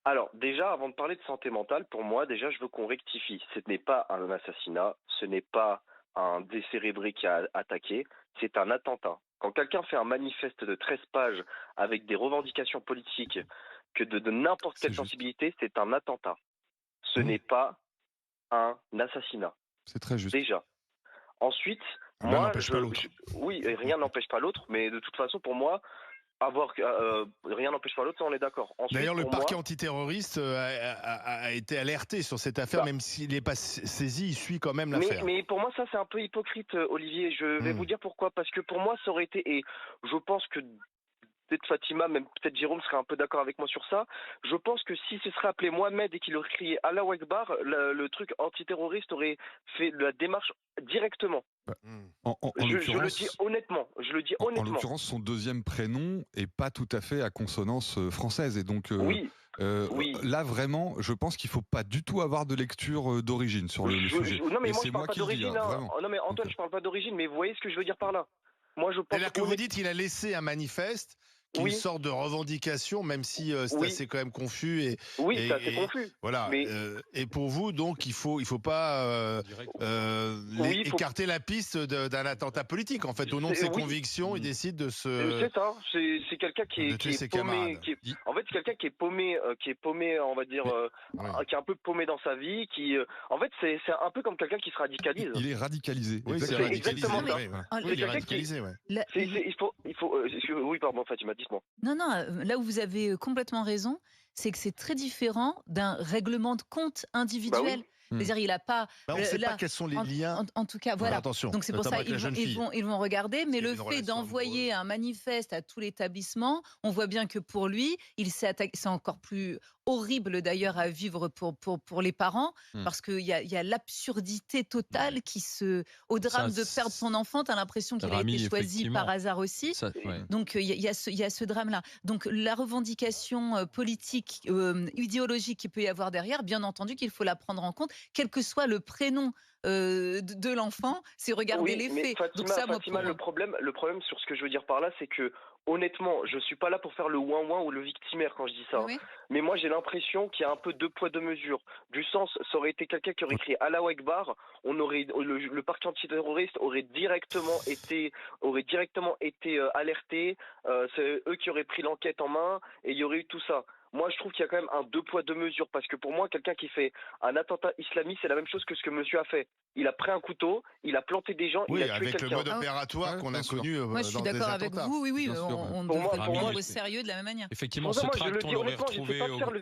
Alors, déjà, avant de parler de santé mentale, pour moi, déjà, je veux qu'on rectifie. Ce n'est pas un assassinat, ce n'est pas un décérébré qui a attaqué, c'est un attentat. Quand quelqu'un fait un manifeste de 13 pages avec des revendications politiques de n'importe C'est quelle juste. sensibilité, c'est un attentat. Ce Mmh. n'est pas un assassinat, C'est très juste. déjà. Ensuite, L'un moi, n'empêche pas l'autre. oui, et rien n'empêche pas l'autre, mais de toute façon, pour moi, rien n'empêche pas l'autre, ça on est d'accord. Ensuite, D'ailleurs, le pour parquet moi, antiterroriste a été alerté sur cette affaire, bah, même s'il n'est pas saisi, il suit quand même mais, l'affaire. mais pour moi, ça c'est un peu hypocrite, Olivier. Je vais Hmm. vous dire pourquoi. Parce que pour moi, ça aurait été, et je pense que peut-être Fatima, même peut-être Jérôme serait un peu d'accord avec moi sur ça. Je pense que si ce serait appelé Mohamed et qu'il aurait crié Allahu Akbar, le truc antiterroriste aurait fait la démarche directement. Bah, Hmm. en Je le dis l'occurrence, honnêtement. Je le dis en honnêtement. l'occurrence, son deuxième prénom est pas tout à fait à consonance française. Et donc, Oui, oui. là, vraiment, je pense qu'il faut pas du tout avoir de lecture d'origine sur le sujet. Non mais Et moi c'est je parle moi pas qui le dis, d'origine, hein, hein. vraiment. Oh, non mais Donc, Antoine, je parle pas d'origine, mais vous voyez ce que je veux dire par là. Moi je pense C'est-à-dire que vous dites qu'il a laissé un manifeste qui est une oui, sorte de revendication, même si c'est oui, assez quand même confus oui, c'est assez et confus. voilà. Mais Et pour vous, donc, il faut pas direct. oui, il faut écarter la piste d'un attentat politique. En fait, au nom de ses oui, convictions, il décide c'est ça. C'est quelqu'un de qui tuer est ses paumé, camarades. en fait c'est quelqu'un qui est paumé, on va dire, Mais Oui, qui est un peu paumé dans sa vie, en fait c'est un peu comme quelqu'un qui se radicalise. il est radicalisé, oui, c'est exactement. C'est radicalisé. exactement Non, mais ça. Oui, voilà. oh, Oui, C'est il est quelqu'un qui, radicalisé, ouais. oui pardon Fatima, dites-moi. non, non, là où vous avez complètement raison, c'est que c'est très différent d'un règlement de compte Bah oui. individuel. Hmm. C'est-à-dire, il n'a pas Bah, on ne sait pas là. quels sont les En, liens. en tout cas, Alors, voilà. attention, Donc c'est pour notamment ça avec la ils vont, jeune ils fille. vont, ils vont regarder. Mais Il y avait le une fait relation d'envoyer amoureuse. un manifeste à tout l'établissement, on voit bien que pour lui, il s'est attaqué. C'est encore plus horrible d'ailleurs à vivre pour les parents, Hmm. parce qu'il y a l'absurdité totale au Ça, drame de perdre son enfant. Tu as l'impression qu'il a été Rami, choisi par effectivement. hasard aussi. Ça, ouais. Donc il y a ce drame-là. Donc la revendication politique, idéologique qu'il peut y avoir derrière, bien entendu qu'il faut la prendre en compte, quel que soit le prénom de l'enfant, c'est regarder Oui, les mais faits. Donc Fatima, ça, moi, Fatima, le problème sur ce que je veux dire par là, c'est que honnêtement, je suis pas là pour faire le ouin-ouin ou le victimaire quand je dis ça, oui, hein. oui. Mais moi, j'ai l'impression qu'il y a un peu deux poids deux mesures. Du sens, ça aurait été quelqu'un qui aurait crié Allahu Akbar, le parquet antiterroriste aurait directement été alerté. C'est eux qui auraient pris l'enquête en main et il y aurait eu tout ça. Moi, je trouve qu'il y a quand même un deux poids deux mesures parce que pour moi, quelqu'un qui fait un attentat islamiste, c'est la même chose que ce que monsieur a fait. Il a pris un couteau, il a planté des gens, il Oui, a tué avec le quelqu'un. mode opératoire Ouais, qu'on bien a sûr. connu Moi, je suis dans des d'accord avec attentats. vous. Oui, oui, Bien sûr, ouais. on Pour moi, devrait pour moi, prendre au sérieux de la même manière. Effectivement, Pour ça, ce moi, je le tract, on dis l'aurait honnêtement, j'essaie retrouvé pas de faire le